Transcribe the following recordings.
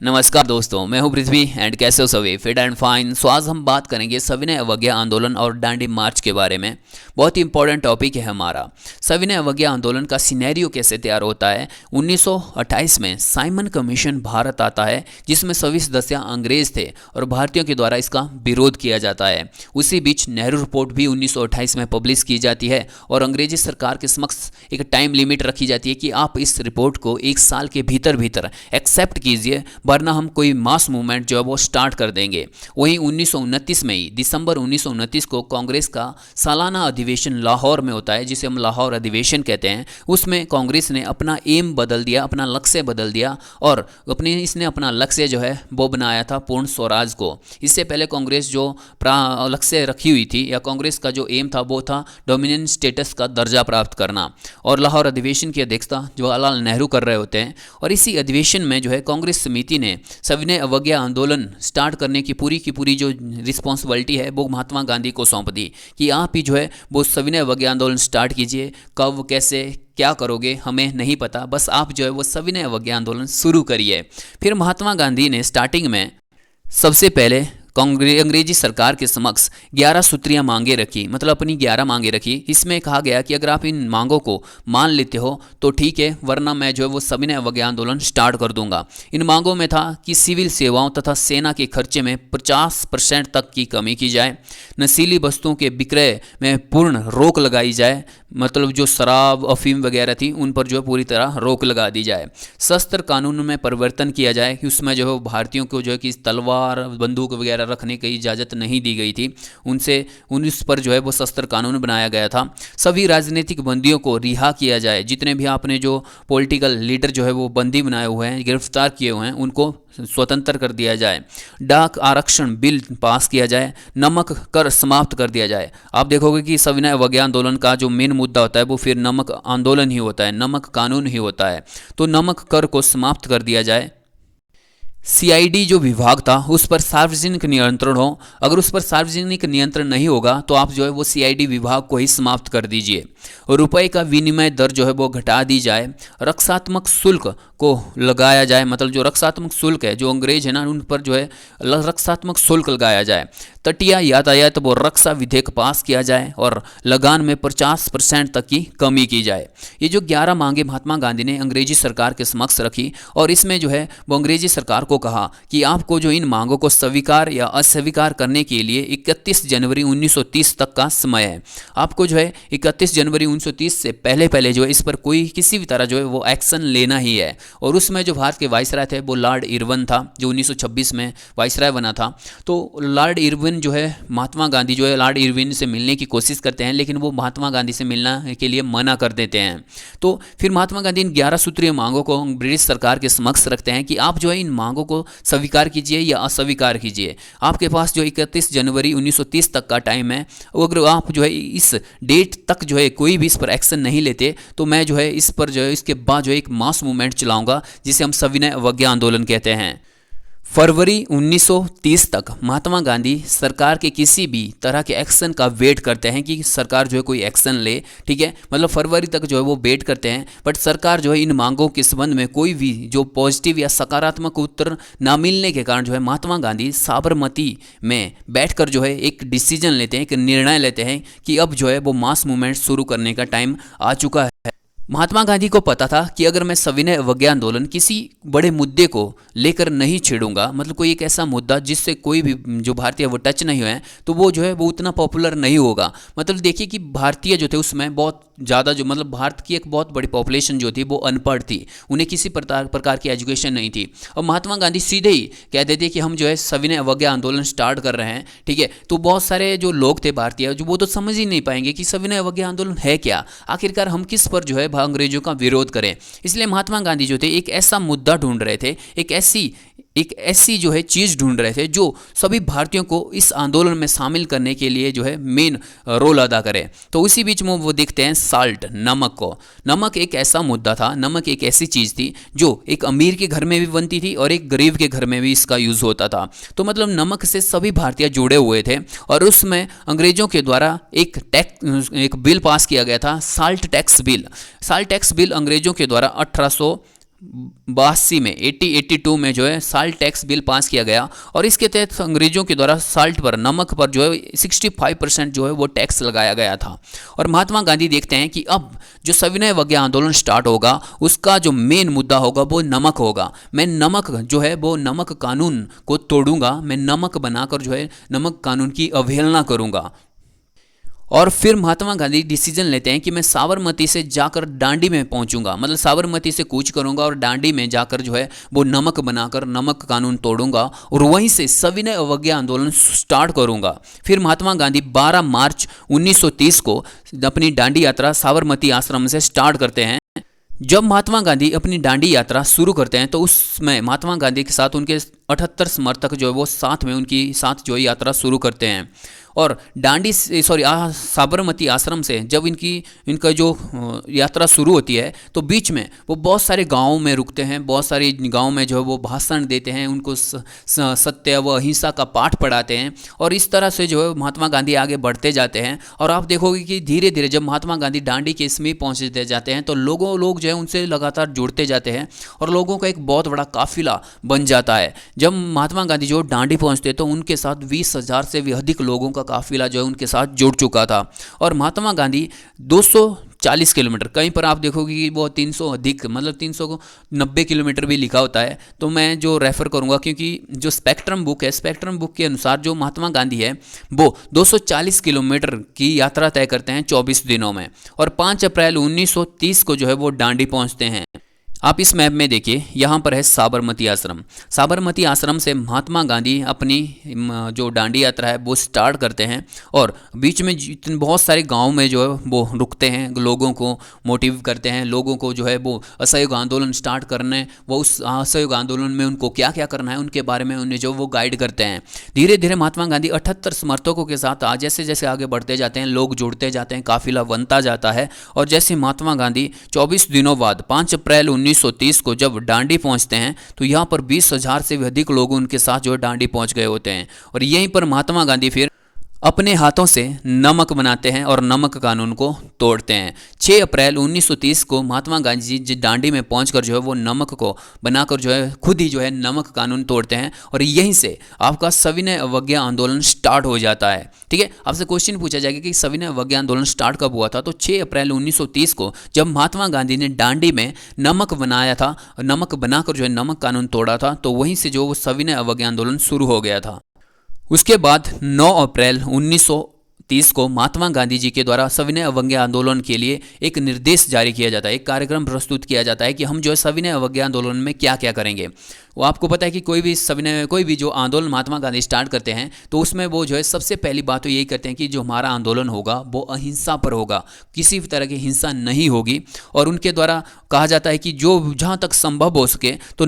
नमस्कार दोस्तों, मैं हूं पृथ्वी एंड कैसे हो सभी फिट एंड फाइन। सो आज हम बात करेंगे सविनय अवज्ञा आंदोलन और दांडी मार्च के बारे में। बहुत ही इंपॉर्टेंट टॉपिक है हमारा। सविनय अवज्ञा आंदोलन का सिनेरियो कैसे तैयार होता है। 1928 में साइमन कमीशन भारत आता है, जिसमें सभी सदस्य अंग्रेज थे और भारतीयों के द्वारा इसका विरोध किया जाता है। उसी बीच नेहरू रिपोर्ट भी 1928 में पब्लिश की जाती है और अंग्रेजी सरकार के समक्ष एक टाइम लिमिट रखी जाती है कि आप इस रिपोर्ट को 1 साल के भीतर भीतर एक्सेप्ट कीजिए, वरना हम कोई मास मूवमेंट जो है वो स्टार्ट कर देंगे। वहीं 1929 में ही दिसंबर 1929 को कांग्रेस का सालाना अधिवेशन लाहौर में होता है, जिसे हम लाहौर अधिवेशन कहते हैं। उसमें कांग्रेस ने अपना एम बदल दिया, अपना लक्ष्य बदल दिया और इसने अपना लक्ष्य जो है वो बनाया था पूर्ण स्वराज को। इससे पहले कांग्रेस जो लक्ष्य रखी हुई थी या कांग्रेस का जो एम था वो था डोमिनेंट स्टेटस का दर्जा प्राप्त करना। और लाहौर अधिवेशन की अध्यक्षता जवाहरलाल नेहरू कर रहे होते हैं। और इसी अधिवेशन में जो है कांग्रेस समिति ने सविनय अवज्ञा आंदोलन स्टार्ट करने की पूरी जो रिस्पॉन्सिबिलिटी है वो महात्मा गांधी को सौंप दी कि आप ही जो है वो सविनय अवज्ञा आंदोलन स्टार्ट कीजिए। कब, कैसे, क्या करोगे हमें नहीं पता, बस आप जो है वो सविनय अवज्ञा आंदोलन शुरू करिए। फिर महात्मा गांधी ने स्टार्टिंग में सबसे पहले अंग्रेजी सरकार के समक्ष 11 सूत्रीय मांगे रखी, मतलब अपनी 11 मांगे रखी। इसमें कहा गया कि अगर आप इन मांगों को मान लेते हो तो ठीक है, वरना मैं जो है वो सविनय अवज्ञा आंदोलन स्टार्ट कर दूंगा। इन मांगों में था कि सिविल सेवाओं तथा सेना के खर्चे में 50% तक की कमी की जाए, नशीली वस्तुओं के विक्रय में पूर्ण रोक लगाई जाए, मतलब जो शराब अफीम वगैरह थी उन पर जो है पूरी तरह रोक लगा दी जाए। शस्त्र कानून में परिवर्तन किया जाए कि उसमें जो है भारतीयों को जो है कि तलवार बंदूक वगैरह रखने की इजाज़त नहीं दी गई थी, उस पर जो है वो शस्त्र कानून बनाया गया था। सभी राजनीतिक बंदियों को रिहा किया जाए, जितने भी आपने जो पॉलिटिकल लीडर जो है वो बंदी बनाए हुए हैं, गिरफ्तार किए हुए हैं, उनको स्वतंत्र कर दिया जाए। डाक आरक्षण बिल पास किया जाए, नमक कर समाप्त कर दिया जाए। आप देखोगे कि सविनय अवज्ञा आंदोलन का जो मेन मुद्दा होता है वो फिर नमक आंदोलन ही होता है, नमक कानून ही होता है। तो नमक कर को समाप्त कर दिया जाए। सीआईडी जो विभाग था उस पर सार्वजनिक नियंत्रण हो, अगर उस पर सार्वजनिक नियंत्रण नहीं होगा तो आप जो है वो सीआईडी विभाग को ही समाप्त कर दीजिए। रुपए का विनिमय दर जो है वो घटा दी जाए। रक्षात्मक शुल्क को लगाया जाए, मतलब जो रक्षात्मक शुल्क है, जो अंग्रेज है ना, उन पर जो है रक्षात्मक शुल्क लगाया जाए। तटीय यातायात वो रक्षा विधेयक पास किया जाए और लगान में 50% तक की कमी की जाए। ये जो 11 मांगे महात्मा गांधी ने अंग्रेजी सरकार के समक्ष रखी और इसमें जो है वो अंग्रेजी सरकार को कहा कि आपको जो इन मांगों को स्वीकार या अस्वीकार करने के लिए 31 जनवरी 1930 तक का समय है। आपको जो है 31 जनवरी 1930 से पहले जो है इस पर कोई किसी भी तरह जो है वो एक्शन लेना ही है। और उसमें जो भारत के वाइसराय थे वो लॉर्ड इरविन था, जो 1926 में वाइसराय बना था। तो लॉर्ड इरविन जो है महात्मा गांधी जो है लॉर्ड इरविन से मिलने की कोशिश करते हैं, लेकिन वो महात्मा गांधी से मिलना के लिए मना कर देते हैं। तो फिर महात्मा गांधी इन 11 सूत्रीय मांगों को ब्रिटिश सरकार के समक्ष रखते हैं कि आप जो है इन मांगों को स्वीकार कीजिए या अस्वीकार कीजिए। आपके पास जो 31 जनवरी 1930 तक का टाइम है, अगर आप जो है इस डेट तक जो है कोई भी इस पर एक्शन नहीं लेते तो मैं जो है इस पर जो है इसके बाद जो है एक मास मूवमेंट चलाऊंगा, जिसे हम सविनय अवज्ञा आंदोलन कहते हैं। फरवरी 1930 तक महात्मा गांधी सरकार के किसी भी तरह के एक्शन का वेट करते हैं कि सरकार जो है कोई एक्शन ले, ठीक है, मतलब फरवरी तक जो है वो वेट करते हैं। बट सरकार जो है इन मांगों के संबंध में कोई भी जो पॉजिटिव या सकारात्मक उत्तर ना मिलने के कारण जो है महात्मा गांधी साबरमती में बैठकर जो है एक डिसीजन लेते हैं, एक निर्णय लेते हैं कि अब जो है वो मास मूवमेंट शुरू करने का टाइम आ चुका है। महात्मा गांधी को पता था कि अगर मैं सविनय अवज्ञा आंदोलन किसी बड़े मुद्दे को लेकर नहीं छेड़ूंगा, मतलब कोई एक ऐसा मुद्दा जिससे कोई भी जो भारतीय वो टच नहीं हुए हैं, तो वो जो है वो उतना पॉपुलर नहीं होगा। मतलब देखिए कि भारतीय जो थे उसमें बहुत ज़्यादा जो मतलब भारत की एक बहुत बड़ी पॉपुलेशन जो थी वो अनपढ़ थी, उन्हें किसी प्रकार की एजुकेशन नहीं थी। और महात्मा गांधी सीधे ही कह देते कि हम जो है सविनय अवज्ञा आंदोलन स्टार्ट कर रहे हैं, ठीक है। तो बहुत सारे जो लोग थे भारतीय जो वो तो समझ ही नहीं पाएंगे कि सविनय अवज्ञा आंदोलन है क्या, आखिरकार हम किस पर जो है अंग्रेजों का विरोध करें। इसलिए महात्मा गांधी जो थे एक ऐसा मुद्दा ढूंढ रहे थे, एक ऐसी जो है चीज़ ढूंढ रहे थे जो सभी भारतीयों को इस आंदोलन में शामिल करने के लिए जो है मेन रोल अदा करे। तो उसी बीच में वो देखते हैं साल्ट, नमक को। नमक एक ऐसा मुद्दा था, नमक एक ऐसी चीज़ थी जो एक अमीर के घर में भी बनती थी और एक गरीब के घर में भी इसका यूज़ होता था। तो मतलब नमक से सभी भारतीय जुड़े हुए थे और उसमें अंग्रेजों के द्वारा एक बिल पास किया गया था, salt tax bill. Salt tax bill अंग्रेजों के द्वारा 82 में 82 में जो है साल्ट टैक्स बिल पास किया गया और इसके तहत अंग्रेजों के द्वारा साल्ट पर, नमक पर जो है 65% जो है वो टैक्स लगाया गया था। और महात्मा गांधी देखते हैं कि अब जो सविनय अवज्ञा आंदोलन स्टार्ट होगा उसका जो मेन मुद्दा होगा वो नमक होगा। मैं नमक जो है वो नमक कानून को तोड़ूंगा, मैं नमक बनाकर जो है नमक कानून की अवहेलना करूंगा। और फिर महात्मा गांधी डिसीजन लेते हैं कि मैं साबरमती से जाकर डांडी में पहुंचूंगा, मतलब साबरमती से कूच करूंगा और डांडी में जाकर जो है वो नमक बनाकर नमक कानून तोड़ूंगा और वहीं से सविनय अवज्ञा आंदोलन स्टार्ट करूंगा। फिर महात्मा गांधी 12 मार्च 1930 को अपनी डांडी यात्रा साबरमती आश्रम से स्टार्ट करते हैं। जब महात्मा गांधी अपनी डांडी यात्रा शुरू करते हैं तो उसमें महात्मा गांधी के साथ उनके 78 समर्थक जो है वो साथ में उनकी साथ जो है यात्रा शुरू करते हैं। और साबरमती आश्रम से जब इनका जो यात्रा शुरू होती है तो बीच में वो बहुत सारे गाँवों में रुकते हैं, बहुत सारे गाँव में जो है वो भाषण देते हैं, उनको सत्य व अहिंसा का पाठ पढ़ाते हैं और इस तरह से जो है महात्मा गांधी आगे बढ़ते जाते हैं। और आप देखोगे कि धीरे धीरे जब महात्मा गांधी डांडी के समीप पहुँचते जाते हैं तो लोग जो है उनसे लगातार जुड़ते जाते हैं और लोगों का एक बहुत बड़ा काफिला बन जाता है। जब महात्मा गांधी जो डांडी पहुँचते तो उनके साथ 20,000 से भी अधिक लोगों का काफिला जो है उनके साथ जुड़ चुका था। और महात्मा गांधी 240 किलोमीटर, कहीं पर आप देखोगे कि वो 300 अधिक, मतलब 390 किलोमीटर भी लिखा होता है, तो मैं जो रेफ़र करूंगा क्योंकि जो स्पेक्ट्रम बुक है, स्पेक्ट्रम बुक के अनुसार जो महात्मा गांधी है वो 240 किलोमीटर की यात्रा तय करते हैं 24 दिनों में और 5 अप्रैल 1930 को जो है वो डांडी पहुंचते हैं। आप इस मैप में देखिए, यहाँ पर है साबरमती आश्रम। साबरमती आश्रम से महात्मा गांधी अपनी जो डांडी यात्रा है वो स्टार्ट करते हैं और बीच में बहुत सारे गांव में जो है वो रुकते हैं, लोगों को मोटिव करते हैं, लोगों को जो है वो असहयोग आंदोलन स्टार्ट करने, वो उस असहयोग आंदोलन में उनको क्या क्या करना है उनके बारे में उन्हें जो वो गाइड करते हैं। धीरे धीरे महात्मा गांधी 78 समर्थकों के साथ जैसे जैसे आगे बढ़ते जाते हैं, लोग जुड़ते जाते हैं, काफिला बनता जाता है और जैसे महात्मा गांधी 24 दिनों बाद 5 अप्रैल 1930 को जब डांडी पहुंचते हैं तो यहाँ पर 20,000 से भी अधिक लोग उनके साथ जो डांडी पहुंच गए होते हैं और यहीं पर महात्मा गांधी फिर अपने हाथों से नमक बनाते हैं और नमक कानून को तोड़ते हैं। 6 अप्रैल 1930 को महात्मा गांधी जी डांडी में पहुंचकर जो है वो नमक को बनाकर जो है खुद ही जो है नमक कानून तोड़ते हैं और यहीं से आपका सविनय अवज्ञा आंदोलन स्टार्ट हो जाता है। ठीक है, आपसे क्वेश्चन पूछा जाएगा कि सविनय अवज्ञा आंदोलन स्टार्ट कब हुआ था, तो 6 अप्रैल 1930 को जब महात्मा गांधी ने डांडी में नमक बनाया था, नमक बनाकर जो है नमक कानून तोड़ा था, तो वहीं से जो वो सविनय अवज्ञा आंदोलन शुरू हो गया था। उसके बाद 9 अप्रैल 1930 को महात्मा गांधी जी के द्वारा सविनय अवज्ञा आंदोलन के लिए एक निर्देश जारी किया जाता है, एक कार्यक्रम प्रस्तुत किया जाता है कि हम जो है सविनय अवज्ञा आंदोलन में क्या क्या करेंगे। वो आपको पता है कि कोई भी जो आंदोलन महात्मा गांधी स्टार्ट करते हैं तो उसमें वो जो है सबसे पहली बात तो यही करते हैं कि जो हमारा आंदोलन होगा वो अहिंसा पर होगा, किसी भी तरह की हिंसा नहीं होगी। और उनके द्वारा कहा जाता है कि जो जहाँ तक संभव हो सके तो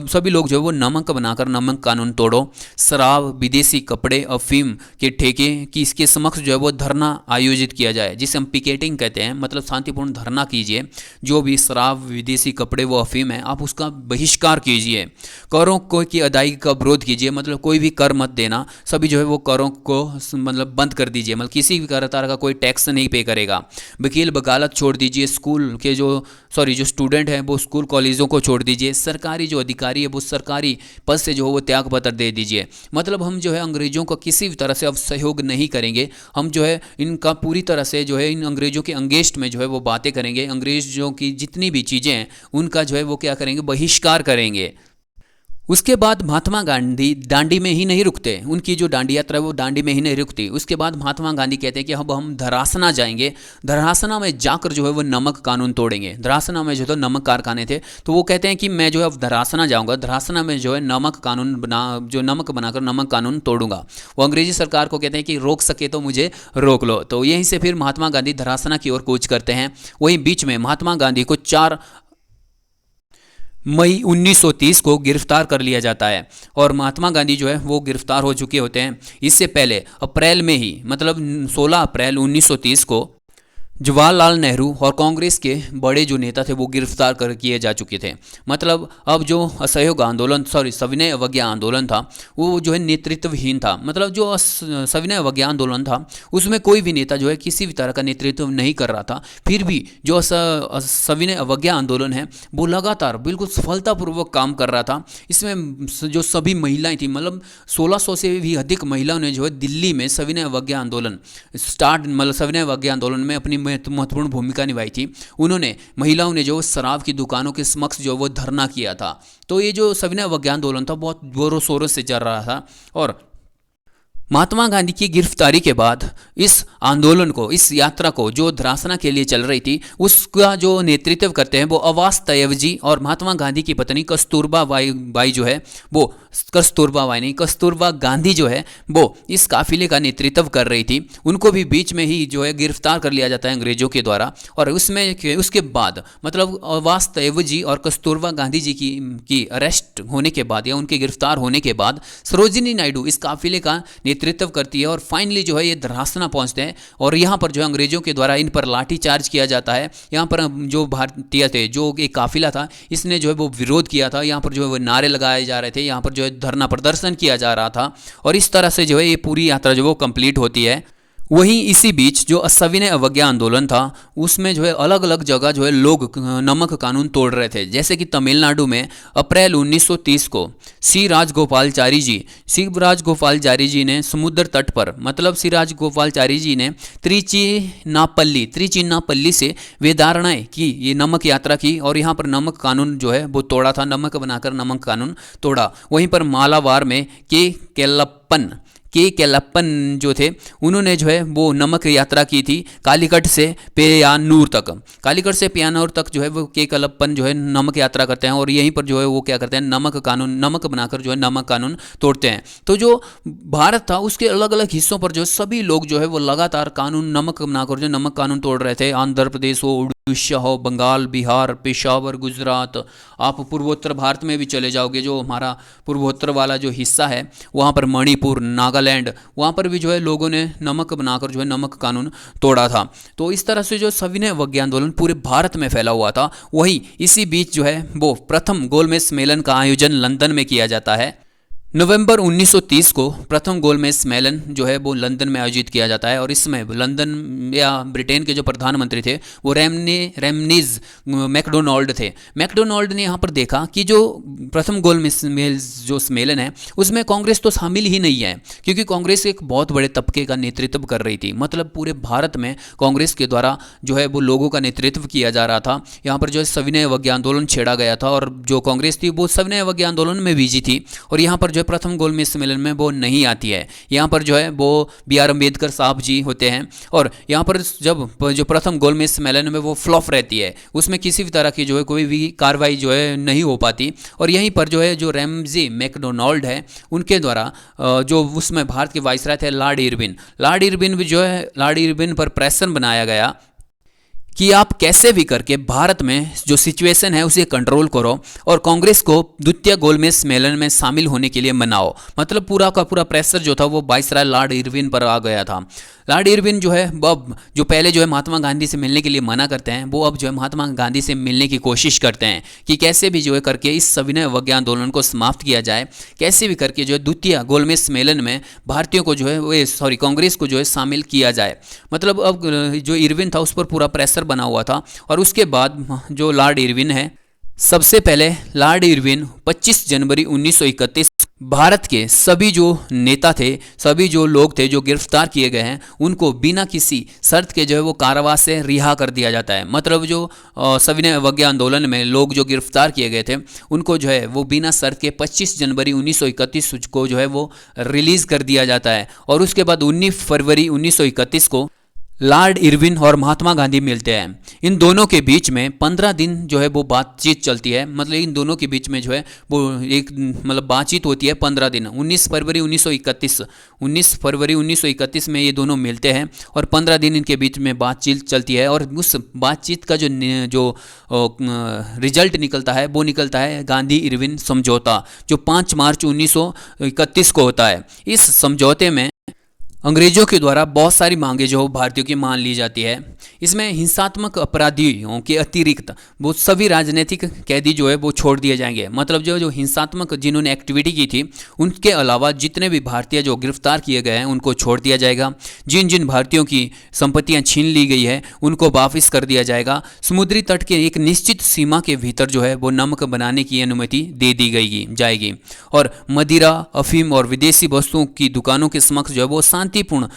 सभी लोग जो है वो नमक बनाकर नमक कानून तोड़ो, शराब, विदेशी कपड़े, अफीम के ठेके की इसके समक्ष जो है वो धरना आयोजित किया जाए, जिसे हम पिकेटिंग कहते हैं, मतलब शांतिपूर्ण धरना कीजिए। जो भी शराब, विदेशी कपड़े, वो अफीम है, आप उसका बहिष्कार कीजिए। करों को की अदायगी का विरोध कीजिए, मतलब कोई भी कर मत देना, सभी जो है वो करों को मतलब बंद कर दीजिए, मतलब किसी भी तरह का कोई टैक्स नहीं पे करेगा। वकील वकालत छोड़ दीजिए, स्कूल के जो स्टूडेंट हैं वो स्कूल कॉलेजों को छोड़ दीजिए, सरकारी जो अधिकारी है वो सरकारी पद से जो है वो त्याग पत्र दे दीजिए। मतलब हम जो है अंग्रेजों का किसी भी तरह से अब सहयोग नहीं करेंगे, हम जो है इनका पूरी तरह से जो है इन अंग्रेजों के अंगेंस्ट में जो है वो बातें करेंगे, अंग्रेजों की जितनी भी चीज़ें हैं उनका जो है वो क्या करेंगे, बहिष्कार करेंगे। उसके बाद महात्मा गांधी डांडी में ही नहीं रुकते, उनकी जो डांडी यात्रा है वो डांडी में ही नहीं रुकती। उसके बाद महात्मा गांधी कहते हैं कि अब हम धरासना जाएंगे, धरासना में जाकर जो है वो नमक कानून तोड़ेंगे। धरासना में जो तो नमक कारखाने थे, तो वो कहते हैं कि मैं जो है अब धरासना जाऊंगा, धरासना में जो है नमक बनाकर नमक कानून तोड़ूंगा। वो अंग्रेजी सरकार को कहते हैं कि रोक सके तो मुझे रोक लो। तो यहीं से फिर महात्मा गांधी धरासना की ओर कूच करते हैं। वहीं बीच में महात्मा गांधी को 4 मई 1930 को गिरफ्तार कर लिया जाता है और महात्मा गांधी जो है वो गिरफ्तार हो चुके होते हैं। इससे पहले अप्रैल में ही, मतलब 16 अप्रैल 1930 को जवाहरलाल नेहरू और कांग्रेस के बड़े जो नेता थे वो गिरफ्तार कर किए जा चुके थे। मतलब अब जो असहयोग आंदोलन सविनय अवज्ञा आंदोलन था वो जो है नेतृत्वहीन था। मतलब जो सविनय अवज्ञा आंदोलन था उसमें कोई भी नेता जो है किसी भी तरह का नेतृत्व नहीं कर रहा था। फिर भी जो सविनय अवज्ञा आंदोलन है वो लगातार बिल्कुल सफलतापूर्वक काम कर रहा था। इसमें जो सभी महिलाएं थी, मतलब 1600 से भी अधिक महिलाओं ने जो है दिल्ली में सविनय अवज्ञा आंदोलन सविनय अवज्ञा आंदोलन में अपनी महत्वपूर्ण भूमिका निभाई थी। उन्होंने महिलाओं ने जो शराब की दुकानों के समक्ष जो वो धरना किया था। तो ये जो सविनय अवज्ञा आंदोलन था बहुत जोरों शोरों से चल रहा था। और महात्मा गांधी की गिरफ्तारी के बाद इस आंदोलन को, इस यात्रा को जो धरासना के लिए चल रही थी उसका जो नेतृत्व करते हैं वो अवास तैयब जी और महात्मा गांधी की पत्नी कस्तूरबा बाई जो है वो कस्तूरबा गांधी जो है वो इस काफिले का नेतृत्व कर रही थी। उनको भी बीच में ही जो है गिरफ्तार कर लिया जाता है अंग्रेजों के द्वारा। और उसके बाद मतलब अवास तैयब जी और कस्तूरबा गांधी जी की अरेस्ट होने के बाद या उनके गिरफ्तार होने के बाद सरोजिनी नायडू इस काफिले का नेतृत्व करती है और फाइनली जो है ये धरासना पहुंचते हैं। और यहाँ पर जो है अंग्रेजों के द्वारा इन पर लाठी चार्ज किया जाता है। यहाँ पर जो भारतीय थे, जो एक काफिला था, इसने जो है वो विरोध किया था। यहाँ पर जो है वो नारे लगाए जा रहे थे, यहाँ पर जो है धरना प्रदर्शन किया जा रहा था। और इस तरह से जो है ये पूरी यात्रा जो वो कंप्लीट होती है। वहीं इसी बीच जो सविनय अवज्ञा आंदोलन था उसमें जो है अलग अलग जगह जो है लोग नमक कानून तोड़ रहे थे। जैसे कि तमिलनाडु में अप्रैल 1930 को सी राजगोपालचारी जी ने समुद्र तट पर, मतलब सी राजगोपालचारी जी ने त्रिचिनापल्ली से वेदारण्य की ये नमक यात्रा की और यहाँ पर नमक कानून जो है वो तोड़ा था, नमक बनाकर नमक कानून तोड़ा। वहीं पर मालाबार में के केलप्पन जो थे उन्होंने जो है वो नमक यात्रा की थी कालीकट से पेयानूर तक जो है वो के केलप्पन जो है नमक यात्रा करते हैं और यहीं पर जो है वो क्या करते हैं नमक बनाकर जो है नमक कानून तोड़ते हैं। तो जो भारत था उसके अलग अलग हिस्सों पर जो सभी लोग जो है वो लगातार नमक बनाकर जो नमक कानून तोड़ रहे थे। आंध्र प्रदेश हो, उड़ीसा हो, बंगाल, बिहार, पेशावर, गुजरात, आप पूर्वोत्तर भारत में भी चले जाओगे, जो हमारा पूर्वोत्तर वाला जो हिस्सा है वहाँ पर मणिपुर, नागालैंड, वहाँ पर भी जो है लोगों ने नमक बनाकर जो है नमक कानून तोड़ा था। तो इस तरह से जो सविनय अवज्ञा आंदोलन पूरे भारत में फैला हुआ था। वहीं इसी बीच जो है वो प्रथम गोलमेज सम्मेलन का आयोजन लंदन में किया जाता है। नवंबर 1930 को प्रथम गोलमेज सम्मेलन जो है वो लंदन में आयोजित किया जाता है। और इसमें लंदन या ब्रिटेन के जो प्रधानमंत्री थे वो रेमनीज मैकडोनाल्ड थे। मैकडोनाल्ड ने यहाँ पर देखा कि जो प्रथम गोलमेज जो सम्मेलन है उसमें कांग्रेस तो शामिल ही नहीं है, क्योंकि कांग्रेस एक बहुत बड़े तबके का नेतृत्व कर रही थी। मतलब पूरे भारत में कांग्रेस के द्वारा जो है वो लोगों का नेतृत्व किया जा रहा था। यहाँ पर जो है सविनय अवज्ञा आंदोलन छेड़ा गया था और जो कांग्रेस थी वो सविनय अवज्ञा आंदोलन में बिजी थी। और यहाँ पर प्रथम गोलमेज सम्मेलन में वो नहीं आती है। यहाँ पर जो है वो B.R. अम्बेडकर साहब जी होते हैं। और यहाँ पर जब जो प्रथम गोलमेज सम्मेलन में वो फ्लॉप रहती है, उसमें किसी भी तरह की जो है कोई भी कार्रवाई जो है नहीं हो पाती। और यहीं पर जो है जो रैमजी मैकडोनाल्ड है उनके द्वारा जो उसमें भारत के वाइसराय थे लॉर्ड इरविन भी जो है लॉर्ड इरविन पर प्रेशर बनाया गया कि आप कैसे भी करके भारत में जो सिचुएशन है उसे कंट्रोल करो और कांग्रेस को द्वितीय गोलमेज सम्मेलन में शामिल होने के लिए मनाओ। मतलब पूरा का पूरा प्रेशर जो था वो वाइसराय लॉर्ड इरविन पर आ गया था। लॉर्ड इरविन जो है अब जो पहले जो है महात्मा गांधी से मिलने के लिए मना करते हैं, वो अब जो है महात्मा गांधी से मिलने की कोशिश करते हैं कि कैसे भी जो है करके इस सविनय अवज्ञा आंदोलन को समाप्त किया जाए, कैसे भी करके जो है द्वितीय गोलमेज सम्मेलन में भारतीयों को जो है कांग्रेस को जो है शामिल किया जाए। मतलब अब जो इरविन था उस पर पूरा प्रेशर बना हुआ था। और उसके बाद जो लॉर्ड इरविन है, सबसे पहले लॉर्ड इरविन 25 जनवरी 1931 भारत के सभी जो नेता थे, सभी जो लोग थे जो गिरफ्तार किए गए हैं, उनको बिना किसी शर्त के जो है वो कारावास से रिहा कर दिया जाता है। मतलब जो सविनय अवज्ञा आंदोलन में लोग जो गिरफ्तार किए गए थे उनको जो है वो बिना शर्त के 25 जनवरी 1931 को जो है वो रिलीज़ कर दिया जाता है। और उसके बाद 19 फरवरी 1931 को लॉर्ड इरविन और महात्मा गांधी मिलते हैं। इन दोनों के बीच में 15 दिन जो है वो बातचीत चलती है। मतलब इन दोनों के बीच में जो है वो एक मतलब बातचीत होती है 15 दिन। 19 फरवरी 1931 में ये दोनों मिलते हैं और 15 दिन इनके बीच में बातचीत चलती है। और उस बातचीत का जो रिजल्ट निकलता है वो निकलता है गांधी इरविन समझौता, जो 5 मार्च 1931 को होता है। इस समझौते में अंग्रेजों के द्वारा बहुत सारी मांगे जो भारतीयों की मान ली जाती है। इसमें हिंसात्मक अपराधियों के अतिरिक्त वो सभी राजनीतिक कैदी जो है वो छोड़ दिए जाएंगे। मतलब जो जो हिंसात्मक जिन्होंने एक्टिविटी की थी उनके अलावा जितने भी भारतीय जो गिरफ्तार किए गए हैं उनको छोड़ दिया जाएगा। जिन जिन भारतीयों की संपत्तियां छीन ली गई है उनको वापस कर दिया जाएगा। समुद्री तट के एक निश्चित सीमा के भीतर जो है वो नमक बनाने की अनुमति दे दी गई जाएगी और मदिरा, अफीम और विदेशी वस्तुओं की दुकानों के समक्ष जो है वो शांतिपूर्ण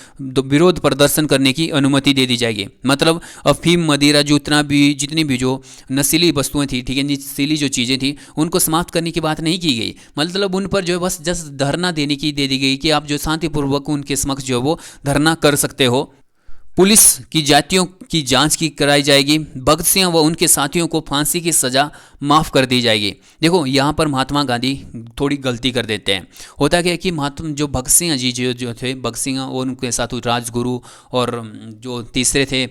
विरोध प्रदर्शन करने की अनुमति दे दी जाएगी। मतलब अफीम, मदिरा, जितनी भी जो नशीली वस्तुएं थी, ठीक है, नशीली जो चीज़ें थी उनको समाप्त करने की बात नहीं की गई। मतलब उन पर जो है बस जस्ट धरना देने की दे दी गई कि आप जो शांतिपूर्वक उनके समक्ष जो है वो धरना कर सकते हो। पुलिस की जातियों की जांच की कराई जाएगी। भगत सिंह व उनके साथियों को फांसी की सज़ा माफ़ कर दी जाएगी। देखो यहाँ पर महात्मा गांधी थोड़ी गलती कर देते हैं। होता क्या है कि महात्मा जो भगत सिंह जी जो थे, भगत सिंह और उनके साथ राजगुरु और जो तीसरे थे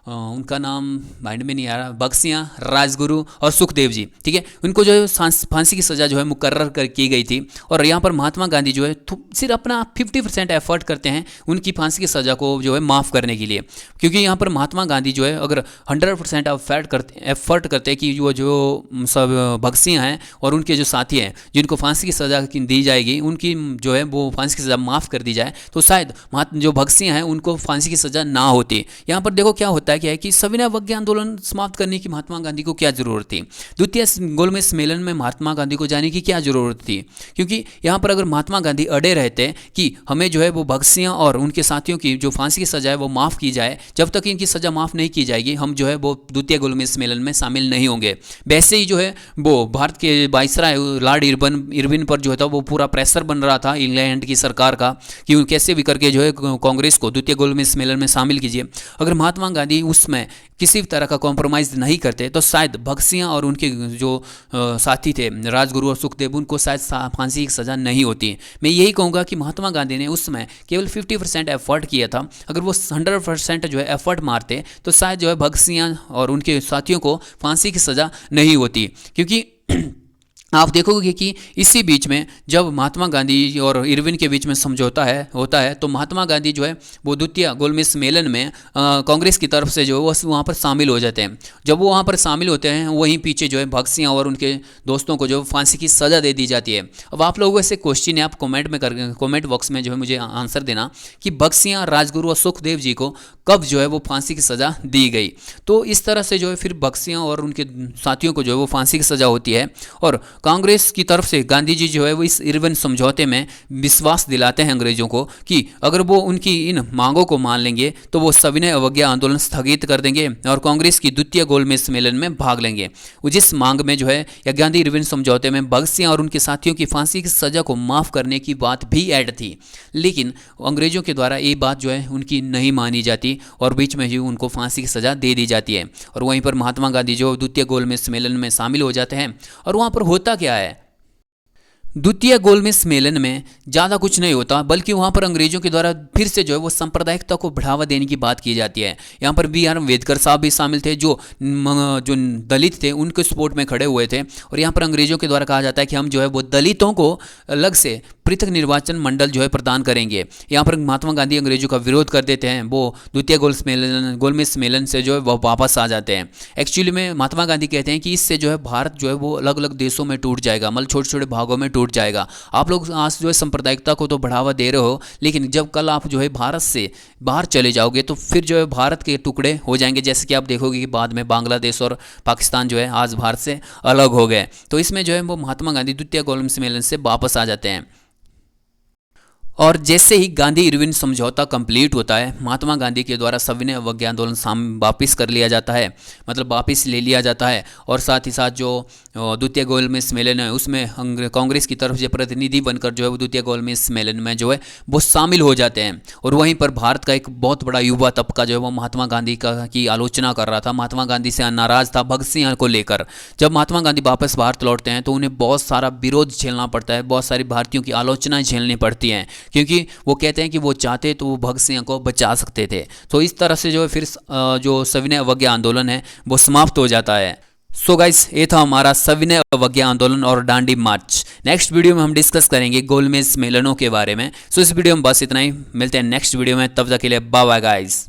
उनका नाम माइंड में नहीं आ रहा, भगत सिंह, राजगुरु और सुखदेव जी, ठीक है, उनको जो है फांसी की सज़ा जो है मुकर्रर कर की गई थी। और यहाँ पर महात्मा गांधी जो है सिर्फ अपना 50% एफर्ट करते हैं उनकी फांसी की सज़ा को जो है माफ़ करने के लिए। क्योंकि यहाँ पर महात्मा गांधी जो है अगर 100% एफर्ट करते कि वो जो सब भगत सिंह हैं और उनके जो साथी हैं जिनको फांसी की सज़ा दी जाएगी उनकी जो है वो फांसी की सज़ा माफ़ कर दी जाए तो शायद जो भगत सिंह हैं उनको फांसी की सज़ा ना होती। यहाँ पर देखो क्या होता है कि सविनय अवज्ञा आंदोलन समाप्त करने की महात्मा गांधी को क्या जरूरत थी। द्वितीय गोलमेज सम्मेलन में महात्मा गांधी को जाने की क्या जरूरत थी। क्योंकि यहाँ पर अगर महात्मा गांधी अड़े रहते कि हमें जो है वो भगत सिंह और उनके साथियों की जो फांसी की सजा है वो माफ़ की जाए, जब तक इनकी सज़ा माफ़ नहीं की जाएगी हम जो है वो द्वितीय गोलमेज सम्मेलन में शामिल नहीं होंगे। वैसे ही जो है वो भारत के वाइसराय लॉर्ड इरविन पर जो था वो पूरा प्रेशर बन रहा था इंग्लैंड की सरकार का कि कैसे भी करके जो है कांग्रेस को द्वितीय गोलमेज सम्मेलन में शामिल कीजिए। अगर महात्मा गांधी उसमें किसी भी तरह का कॉम्प्रोमाइज़ नहीं करते तो शायद भगत सिंह और उनके जो साथी थे राजगुरु और सुखदेव उनको शायद फांसी की सज़ा नहीं होती। मैं यही कहूँगा कि महात्मा गांधी ने उस समय केवल 50% एफर्ट किया था। अगर वो 100% जो है एफर्ट मारते तो शायद जो है भगत सिंह और उनके साथियों को फांसी की सज़ा नहीं होती। क्योंकि आप देखोगे कि इसी बीच में जब महात्मा गांधी और इरविन के बीच में समझौता होता है तो महात्मा गांधी जो है वो द्वितीय गोलमेज सम्मेलन में कांग्रेस की तरफ से जो है वो वहाँ पर शामिल हो जाते हैं। जब वो वहाँ पर शामिल होते हैं वहीं पीछे जो है भगत सिंह और उनके दोस्तों को जो फांसी की सज़ा दे दी जाती है। अब आप लोगों से क्वेश्चन है, आप कॉमेंट बॉक्स में जो है मुझे आंसर देना कि भगत सिंह, राजगुरु और सुखदेव जी को कब जो है वो फांसी की सज़ा दी गई। तो इस तरह से जो है फिर भगत सिंह और उनके साथियों को जो है वो फांसी की सज़ा होती है और कांग्रेस की तरफ से गांधी जी जो है वो इस इरविन समझौते में विश्वास दिलाते हैं अंग्रेजों को कि अगर वो उनकी इन मांगों को मान लेंगे तो वो सविनय अवज्ञा आंदोलन स्थगित कर देंगे और कांग्रेस की द्वितीय गोलमेज सम्मेलन में भाग लेंगे। जिस मांग में जो है या गांधी इरविन समझौते में भगत सिंह और उनके साथियों की फांसी की सज़ा को माफ़ करने की बात भी ऐड थी, लेकिन अंग्रेजों के द्वारा ये बात जो है उनकी नहीं मानी जाती और बीच में ही उनको फांसी की सज़ा दे दी जाती है। और वहीं पर महात्मा गांधी जो द्वितीय गोलमेज सम्मेलन में शामिल हो जाते हैं। और वहाँ पर होता क्या है, द्वितीय गोलमेज सम्मेलन में ज़्यादा कुछ नहीं होता बल्कि वहाँ पर अंग्रेजों के द्वारा फिर से जो है वो सांप्रदायिकता को बढ़ावा देने की बात की जाती है। यहाँ पर बी आर अम्बेडकर साहब भी शामिल थे जो दलित थे उनके सपोर्ट में खड़े हुए थे। और यहाँ पर अंग्रेजों के द्वारा कहा जाता है कि हम जो है वो दलितों को अलग से पृथक निर्वाचन मंडल जो है प्रदान करेंगे। यहाँ पर महात्मा गांधी अंग्रेजों का विरोध कर देते हैं, वो द्वितीय गोलमेज सम्मेलन से जो है वह वापस आ जाते हैं। एक्चुअली में महात्मा गांधी कहते हैं कि इससे जो है भारत जो है वो अलग अलग देशों में टूट जाएगा, मतलब छोटे छोटे भागों में टूट जाएगा। आप लोग आज जो है सांप्रदायिकता को तो बढ़ावा दे रहे हो, लेकिन जब कल आप जो है भारत से बाहर चले जाओगे तो फिर जो है भारत के टुकड़े हो जाएंगे। जैसे कि आप देखोगे कि बाद में बांग्लादेश और पाकिस्तान जो है आज भारत से अलग हो गए। तो इसमें जो है वो महात्मा गांधी द्वितीय गोलमेज सम्मेलन से वापस आ जाते हैं। और जैसे ही गांधी इरविन समझौता कंप्लीट होता है, महात्मा गांधी के द्वारा सविनय अवज्ञा आंदोलन वापस कर लिया जाता है, मतलब वापस ले लिया जाता है। और साथ ही साथ जो द्वितीय गोलमेज सम्मेलन है उसमें कांग्रेस की तरफ से प्रतिनिधि बनकर जो है वो द्वितीय गोलमेज सम्मेलन में जो है वो शामिल हो जाते हैं। और वहीं पर भारत का एक बहुत बड़ा युवा तबका जो है वो महात्मा गांधी की आलोचना कर रहा था, महात्मा गांधी से नाराज़ था भगत सिंह को लेकर। जब महात्मा गांधी वापस भारत लौटते हैं तो उन्हें बहुत सारा विरोध झेलना पड़ता है, बहुत सारी भारतीयों की आलोचनाएं झेलनी पड़ती हैं, क्योंकि वो कहते हैं कि वो चाहते तो वो भगत सिंह को बचा सकते थे। तो इस तरह से जो है फिर जो सविनय अवज्ञा आंदोलन है वो समाप्त हो जाता है। सो गाइस, ये था हमारा सविनय अवज्ञा आंदोलन और दांडी मार्च। नेक्स्ट वीडियो में हम डिस्कस करेंगे गोलमेज मेलनों के बारे में। सो इस वीडियो में बस इतना ही, मिलते हैं नेक्स्ट वीडियो में, तब तक के लिए बाय बाय गाइस।